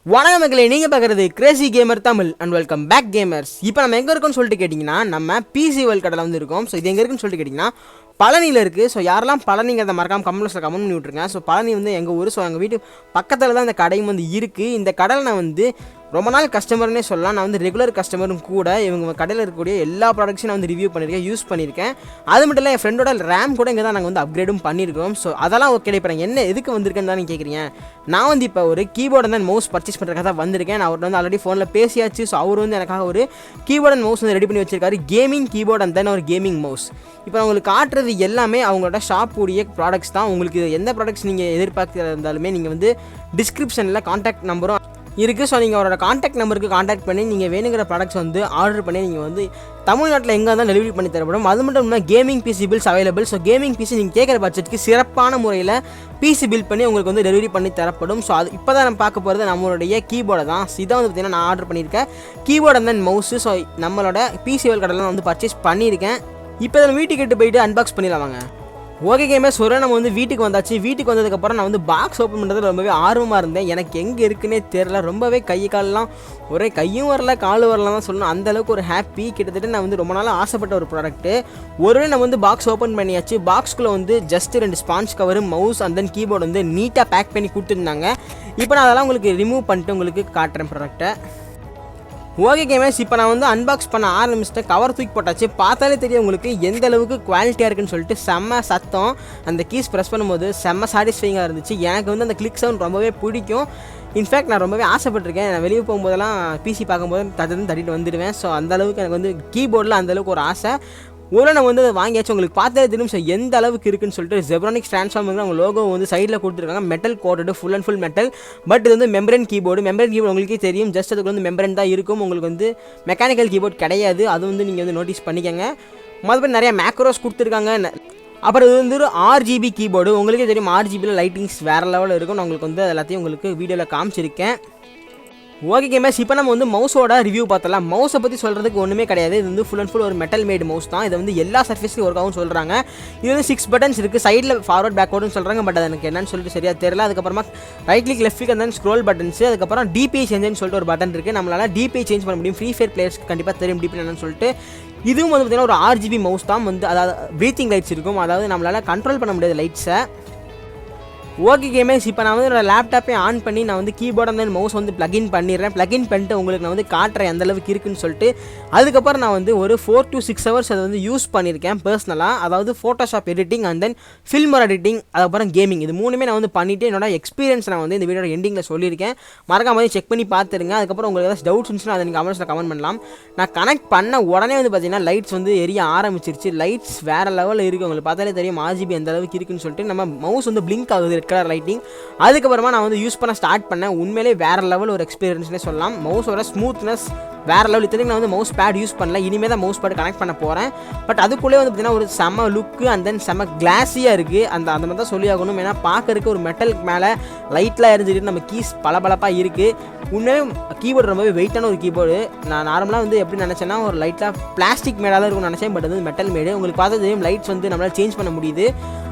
வணக்கம் மக்களே, நீங்கள் பார்க்குறது crazy gamer Tamil and welcome back gamers. இப்போ நம்ம எங்கே இருக்கோம்னு சொல்லிட்டு கேட்டிங்கன்னா நம்ம பிசி வேர்ல்ட் கடையில் வந்து இருக்கோம். ஸோ இது எங்கே இருக்குன்னு சொல்லிட்டு கேட்டிங்கன்னா பழனியில் இருக்குது. ஸோ யாரெல்லாம் பழனிங்கிறத மறக்காமல் கமெண்ட்ஸில் கமெண்ட் பண்ணி விட்ருங்க. ஸோ பழனி வந்து எங்கள் ஊர். ஸோ எங்கள் வீட்டு பக்கத்தில் தான் இந்த கடையும் வந்து இருக்குது. இந்த கடையில் நான் வந்து ரொம்ப நாள் கஸ்டமர்னே சொல்லலாம். நான் வந்து ரெகுலர் கஸ்டமரும் கூட. இவங்க கடையில் இருக்கக்கூடிய எல்லா ப்ராடக்ட்ஸும் நான் வந்து ரிவ்யூ பண்ணியிருக்கேன், யூஸ் பண்ணியிருக்கேன். அது மட்டும் இல்லை, என் ஃப்ரெண்டோட ரேம் கூட இங்கே தான் நாங்கள் வந்து அப்கிரேடும் பண்ணியிருக்கோம். ஸோ அதெல்லாம் ஓகே. இப்போ என்ன எதுக்கு வந்திருக்கேன்னு தான் நீங்கள் கேட்குறீங்க. நான் வந்து இப்போ ஒரு கீபோர்ட் அண்ட் மவுஸ் பர்ச்சேஸ் பண்ணுறதுக்காக தான் வந்திருக்கேன். நான் அவர்கிட்ட வந்து ஆல்ரெடி ஃபோனில் பேசியாச்சு. ஸோ அவர் வந்து எனக்காக ஒரு கீபோர்ட் அண்ட் மவுஸ் வந்து ரெடி பண்ணி வச்சிருக்காரு. கேமிங் கீபோர்ட் அண்ட் தென் ஒரு கேமிங் மவுஸ். இப்போ உங்களுக்கு காட்டுறது எல்லாமே அவங்களோட ஷாப் உடைய ப்ராடக்ட்ஸ் தான். உங்களுக்கு எந்த ப்ராடக்ட்ஸ் நீங்கள் எதிர்பார்க்க இருந்தாலுமே நீங்கள் வந்து டிஸ்கிரிப்ஷனில் கான்டாக்ட் நம்பரும் இருக்குது. ஸோ நீங்கள் அவரோட கான்டாக்ட் நம்பருக்கு கான்டாக்ட் பண்ணி நீங்கள் வேணுங்கிற ப்ராடக்ட்ஸ் வந்து ஆர்டர் பண்ணி நீங்கள் வந்து தமிழ்நாட்டில் எங்கே இருந்தாலும் டெலிவரி பண்ணி தரப்படும். அது மட்டும் இல்லாமல் gaming PC builds available. So gaming PC நீங்கள் கேட்குற பட்ஜெட்டுக்கு சிறப்பான முறையில் பிசி பில் பண்ணி உங்களுக்கு வந்து டெலிவரி பண்ணி தரப்படும். ஸோ அது இப்போ தான் நம்ம பார்க்க போகிறது நம்மளுடைய கீபோர்டை தான். இதை வந்து பார்த்திங்கன்னா நான் ஆர்டர் பண்ணியிருக்கேன், keyboard and then mouse. So நம்மளோட பிசி வேர்ல்ட் கடையில் நான் வந்து பர்ச்சேஸ் பண்ணியிருக்கேன். இப்போ தான் வீட்டுக்கு கிட்ட போயிட்டு அன்பாக்ஸ் பண்ணிடலாமாங்க. ஓகே கேமர்ஸ், ஒரு நம்ம வந்து வீட்டுக்கு வந்தாச்சு. வீட்டுக்கு வந்ததுக்கப்புறம் நான் வந்து பாக்ஸ் ஓப்பன் பண்ணுறது ரொம்பவே ஆர்வமாக இருந்தேன். எனக்கு எங்கே இருக்குன்னே தெரில. ரொம்பவே கை காலெலாம் ஒரே கையும் வரல காலும் வரலாம் தான் சொல்லணும். அந்தளவுக்கு ஒரு ஹாப்பி. கிட்டத்தட்ட நான் வந்து ரொம்ப நாளாக ஆசைப்பட்ட ஒரு ப்ராடக்ட்டு. ஒருவே நம்ம வந்து பாக்ஸ் ஓப்பன் பண்ணியாச்சு. பாக்ஸ்குள்ளே வந்து just 2 sponge cover, mouse and then keyboard வந்து நீட்டாக பேக் பண்ணி கொடுத்துருந்தாங்க. இப்போ நான் அதெல்லாம் உங்களுக்கு ரிமூவ் பண்ணிட்டு உங்களுக்கு காட்டுறேன் ப்ராடக்ட்டை. ஓகே கேமர்ஸ், இப்போ நான் வந்து அன்பாக்ஸ் பண்ண ஆரம்பிச்சிட்டேன். கவர் தூக்கி போட்டாச்சு. பார்த்தாலே தெரியும் உங்களுக்கு எந்த அளவுக்கு குவாலிட்டியாக இருக்குன்னு சொல்லிட்டு. செம்ம சத்தம், அந்த கீஸ் ப்ரெஸ் பண்ணும்போது செம்ம சாட்டிஸ்ஃபைங்காக இருந்துச்சு. எனக்கு வந்து அந்த கிளிக் சவுண்ட் ரொம்பவே பிடிக்கும். இன்ஃபேக்ட் நான் ரொம்பவே ஆசைப்பட்டிருக்கேன். நான் வெளியே போகும்போதெல்லாம் பிசி பார்க்கும்போது தட்டிட்டு வந்துடுவேன். ஸோ அந்தளவுக்கு எனக்கு வந்து கீபோர்டில் அந்தளவுக்கு ஒரு ஆசை. ஒரு நம்ம வந்து அதை வாங்கியாச்சு. உங்களுக்கு பார்த்தே தெரியும் ஸோ எந்த அளவுக்கு இருக்குன்னு சொல்லிட்டு. Zebronics ட்ரான்ஸ்ஃபார்மர் அவங்க லோகோ வந்து சைடில் கொடுத்துருக்காங்க. Metal coated, full and full metal. But இது வந்து மெம்பரன் கீபோர்டு. மெம்பரன் கீபோர்டு உங்களுக்கே தெரியும், ஜஸ்ட் அதுக்கு வந்து மெம்பரன் தான் இருக்கும். உங்களுக்கு வந்து மெக்கானிக்கல் கீபோர்ட் கிடையாது. அது வந்து நீங்கள் வந்து நோட்டீஸ் பண்ணிக்கோங்க. மறுபடியும் நிறைய மேக்ரோஸ் கொடுத்துருக்காங்க. அப்புறம் இது வந்து ஒரு RGB கீபோர்டு. உங்களுக்கே தெரியும் RGBயில் லைட்டிங்ஸ் வேறு லெவலில் இருக்கும். நான் உங்களுக்கு வந்து எல்லாத்தையும் உங்களுக்கு வீடியோவில் காமிச்சிருக்கேன். ஓகே கேமர்ஸ், இப்போ நம்ம வந்து மவுஸோட ரிவ்யூ பார்த்தலாம். மவுஸை பற்றி சொல்கிறதுக்கு ஒன்றுமே கிடையாது. இது வந்து ஃபுல் அண்ட் ஃபுல் ஒரு மெட்டல் மேட் மவுஸ் தான். இது வந்து எல்லா சர்ஃபேஸ்லையும் ஒர்க் ஆகும் சொல்கிறாங்க. இது வந்து 6 பட்டன்ஸ் இருக்குது. சைடில் ஃபார்வர்ட் பேக்வர்டுன்னு சொல்கிறாங்க. பட் அது எனக்கு என்னன்னு சொல்லிட்டு சரியாக தெரியல. அதுக்கப்புறமா ரைட் கிளிக் லெஃப்ட் கிளிக் அந்த ஸ்க்ரோல் பட்டன்ஸ். அதுக்கப்புறம் டிபிஐ சேஞ்சுன்னு சொல்லிட்டு ஒரு பட்டன் இருக்குது. நம்மளால் டிபிஐ சேஞ்ச் பண்ண முடியும். ஃப்ரீ ஃபயர் பிளேயர்ஸ்க்கு கண்டிப்பாக தெரியும் டிபி என்னன்னு சொல்லிட்டு. இதுவும் வந்து பார்த்திங்கன்னா ஒரு RGB மவுஸ் தான். வந்து அதாவது ப்ரீத்திங் லைட்ஸ் இருக்கும். அதாவது நம்மளால் கண்ட்ரோல் பண்ண முடியாது லைட்ஸை. ஓகே கேமர்ஸ், இப்போ நான் வந்து என்னோட லேப்டாப்பே ஆன் பண்ணி நான் வந்து கீபோர்ட் அந்த மவுஸ் வந்து ப்ளக்இன் பண்ணிடுறேன். ப்ளக்இன் பண்ணிட்டு உங்களுக்கு நான் வந்து காட்டுறேன் எந்தளவுக்கு இருக்குன்னு சொல்லிட்டு. அதுக்கப்புறம் நான் வந்து ஒரு 4 to 6 hours அதை வந்து யூஸ் பண்ணியிருக்கேன் பர்சனலாக. அதாவது Photoshop editing and then Filmora editing, அதுக்கப்புறம் கேமிங். இது மூணுமே நான் வந்து பண்ணிவிட்டு என்னோட எக்ஸ்பீரியன்ஸ் நான் வந்து இந்த வீடியோட எண்டிங்கில் சொல்லியிருக்கேன். மறக்காம செக் பண்ணி பார்த்துருங்க. அதுக்கப்புறம் உங்களுக்கு ஏதாச்சும் டவுட்ஸ் இருந்துச்சுன்னா அதை நீங்கள் கமெண்ட்ஸில் கமெண்ட் பண்ணலாம். நான் கனெக்ட் பண்ண உடனே வந்து பார்த்தீங்கன்னா லைட்ஸ் வந்து எரிய ஆரம்பிச்சிருச்சு. லைட்ஸ் வேறு லெவலில் இருக்குது. உங்களுக்கு பார்த்தாலே தெரியும் RGB எந்த அளவுக்கு இருக்குன்னு சொல்லிட்டு. நம்ம மவுஸ் வந்து பிளிங்க் ஆகுது, ரெட் கலர் லைட்டிங். அதுக்கப்புறமா நான் வந்து யூஸ் பண்ண ஸ்டார்ட் பண்ணேன். உண்மையிலே வேறு லெவல் ஒரு எக்ஸ்பீரியன்ஸ்னே சொல்லலாம். மவுஸோட ஸ்மூத்னஸ் வேறு லெவல். இத்தனைக்கு நான் வந்து மவுஸ் பேட் யூஸ் பண்ணல. இனிமேல் தான் மவுஸ் பேட் கனெக்ட் பண்ண போகிறேன். பட் அதுக்குள்ளே வந்து பார்த்திங்கன்னா ஒரு செம்ம லுக்கு அண்ட் தென் செம்ம கிளாஸியாக இருக்குது. அந்த மாதிரி தான் சொல்லி ஆகணும். ஏன்னா பார்க்கறதுக்கு ஒரு மெட்டலுக்கு மேலே லைட்லாம் எரிஞ்சிட்டு நம்ம கீஸ் பளபளப்பாக இருக்குது. உண்மையே கீபோர்டு ரொம்பவே வெயிட்டான ஒரு கீபோர்டு. நான் நார்மலாக வந்து எப்படி நினச்சேன்னா ஒரு லைட்டாக பிளாஸ்டிக் மேடாக தான் இருக்கும்னு நினச்சேன். பட் வந்து மெட்டல் மேடு. உங்களுக்கு பார்த்தா தெரியும் லைட்ஸ் வந்து நம்மளால் சேஞ்ச் பண்ண முடியுது.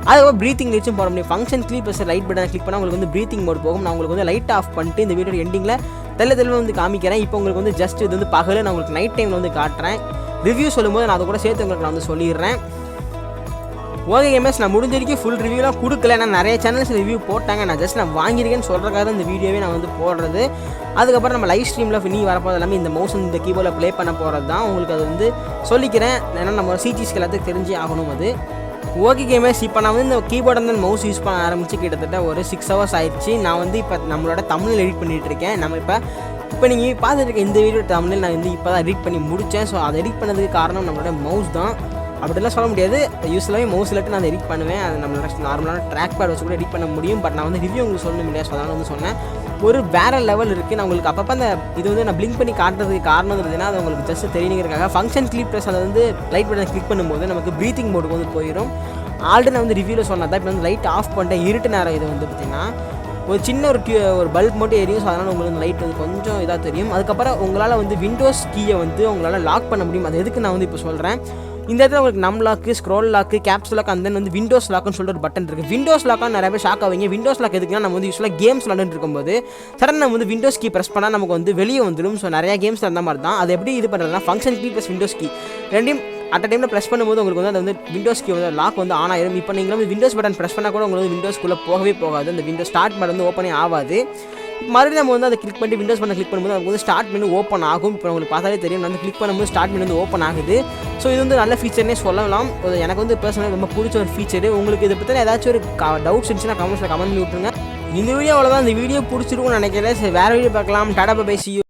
அதுக்கப்புறம் ப்ரீத்திங் லைட்ஸும் போட முடியும். Function click plus light button click பண்ணால் உங்களுக்கு வந்து ப்ரீத்திங் மோட் போகும். நான் உங்களுக்கு வந்து லைட் ஆஃப் பண்ணிட்டு இந்த வீடியோ எண்டிங்கில் தெளிவாக வந்து காமிக்கிறேன். இப்போ உங்களுக்கு வந்து ஜஸ்ட் இது வந்து பகல நான் உங்களுக்கு நைட் டைமில் வந்து காட்டுறேன். ரிவ்யூ சொல்லும்போது நான் அதை கூட சேர்த்து உங்களுக்கு நான் வந்து சொல்லிடுறேன். ஓகே கேமர்ஸ், நான் முடிஞ்ச வரைக்கும் ஃபுல் ரிவ்யூலாம் கொடுக்கல. நான் நிறைய சேனல்ஸ் ரிவ்யூ போட்டாங்க. நான் வாங்கியிருக்கேன்னு சொல்கிறக்காக தான் இந்த வீடியோவே நான் வந்து போடுறது. அதுக்கப்புறம் நம்ம லைவ் ஸ்ட்ரீமில் நீ வரப்போது எல்லாமே இந்த மவுஸ் இந்த கீபோர்டில் ப்ளே பண்ண போகிறது தான். உங்களுக்கு அது வந்து சொல்லிக்கிறேன். ஏன்னா நம்ம சிடிஸ்க்கு எல்லாத்துக்கும் தெரிஞ்சு ஆகணும் அது. ஓகே கேமர்ஸ், இப்போ நான் வந்து இந்த கீபோர்ட் அந்த மவுஸ் யூஸ் பண்ண ஆரம்பித்து கிட்டத்தட்ட ஒரு 6 hours ஆயிடுச்சு. நான் வந்து இப்போ நம்மளோட தமிழில் எடிட் பண்ணிகிட்டு இருக்கேன். நம்ம இப்போ நீங்கள் பார்த்துருக்க இந்த வீடியோ தமிழில் நான் வந்து இப்போ தான் எடிட் பண்ணி முடித்தேன். ஸோ அதை எடிட் பண்ணதுக்கு காரணம் நம்மளோட மவுஸ் தான். அப்படிலாம் சொல்ல முடியாது. யூஸ்வலாகவே மவுஸ் இல்லாட்டி நான் அதை எடிட் பண்ணுவேன். அது நம்மளோட நார்மலான ட்ராக் பேட் வச்சு கூட எடிட் பண்ண முடியும். பட் நான் வந்து ரிவ்யூ உங்களுக்கு சொல்ல முடியாது. ஸோ அதனால் வந்து சொன்னேன் ஒரு வேறு லெவல் இருக்குது. நான் உங்களுக்கு அப்பப்போ அந்த இது வந்து நான் பிளிங்க் பண்ணி காட்டுறதுக்கு காரணம் இருந்ததுன்னா அது உங்களுக்கு ஜஸ்ட் தெரியுங்கிறதுக்காக. ஃபங்க்ஷன் கிளிக் ப்ளஸ் அதை வந்து லைட் பட்டன் கிளிக் பண்ணும்போது நமக்கு ப்ரீத்திங் மோடுக்கு வந்து போயிடும். ஆல்ரெடி நான் வந்து ரிவ்யூவில் சொன்னது தான். இப்போ வந்து லைட் ஆஃப் பண்ணிட்டேன். இருட்டு நேரம் இது வந்து பார்த்திங்கன்னா ஒரு சின்ன ஒரு பல்ப் மட்டும் எரியும். ஸோ அதனால் உங்களுக்கு லைட் வந்து கொஞ்சம் இதாக தெரியும். அதுக்கப்புறம் உங்களால் வந்து விண்டோஸ் கீயை வந்து உங்களால் லாக் பண்ண முடியும். அது எதுக்கு நான் வந்து இப்போ சொல்கிறேன். இந்த இடத்துல உங்களுக்கு num lock, scroll lock, caps lock and then வந்து விண்டோஸ் லாக்னு சொல்லிட்டு ஒரு பட்டன் இருக்குது. விண்டோஸ் லாக்காக நிறைய பேர் ஷாக் ஆவீங்க. விண்டோஸ் லாக் எதுக்குன்னா நம்ம வந்து யூஸ்வலாக கேம்ஸ் விளாண்டுட்டு இருக்கும்போது சடன் நம்ம வந்து விண்டோஸ் கீ ப்ரெஸ் பண்ணால் நமக்கு வந்து வெளியே வந்துடும். ஸோ நிறைய கேம்ஸ் அந்த மாதிரி தான். அது எப்படி இது பண்ணுறதுனா function key plus windows key ரெண்டையும் அட் அ டைமில் ப்ரெஸ் பண்ணும்போது உங்களுக்கு வந்து அது வந்து விண்டோஸ் கீ வந்து லாக் வந்து ஆன் ஆயிரும். இப்போ நீங்கள் வந்து விண்டோஸ் பட்டன் ப்ரெஸ் பண்ணால் கூட உங்களுக்கு விண்டோஸ்க்குள்ளே போகவே போகாது. அந்த விண்டோஸ் ஸ்டார்ட் பட்டன் வந்து ஓப்பனே ஆகாது. மறுபடியும் நம்ம வந்து அதை கிளிக் பண்ணி விண்டோஸ் பண்ண கிளிக் பண்ணும்போது நமக்கு வந்து ஸ்டார்ட் மெனு ஓப்பன் ஆகும். இப்போ உங்களுக்கு பார்த்தாலே தெரியும், நான் வந்து கிளிக் பண்ணும்போது ஸ்டார்ட் மெனு வந்து ஓப்பன் ஆகுது. ஸோ இது வந்து நல்ல ஃபீச்சர்னே சொல்லலாம். எனக்கு வந்து பர்சனலாக ரொம்ப பிடிச்ச ஒரு ஃபீச்சர். உங்களுக்கு இதை பற்றி ஏதாச்சும் ஒரு டவுட்ஸ் இருந்துச்சுன்னா கமெண்ட்ஸில் கமெண்ட் பண்ணி விட்டுருங்க. இந்த வீடியோ அவ்வளோதான். இந்த வீடியோ பிடிச்சிருக்கும்னு நினைக்கிறேன். சரி, வேறு வீடியோ பார்க்கலாம். Ta ta bye, see you.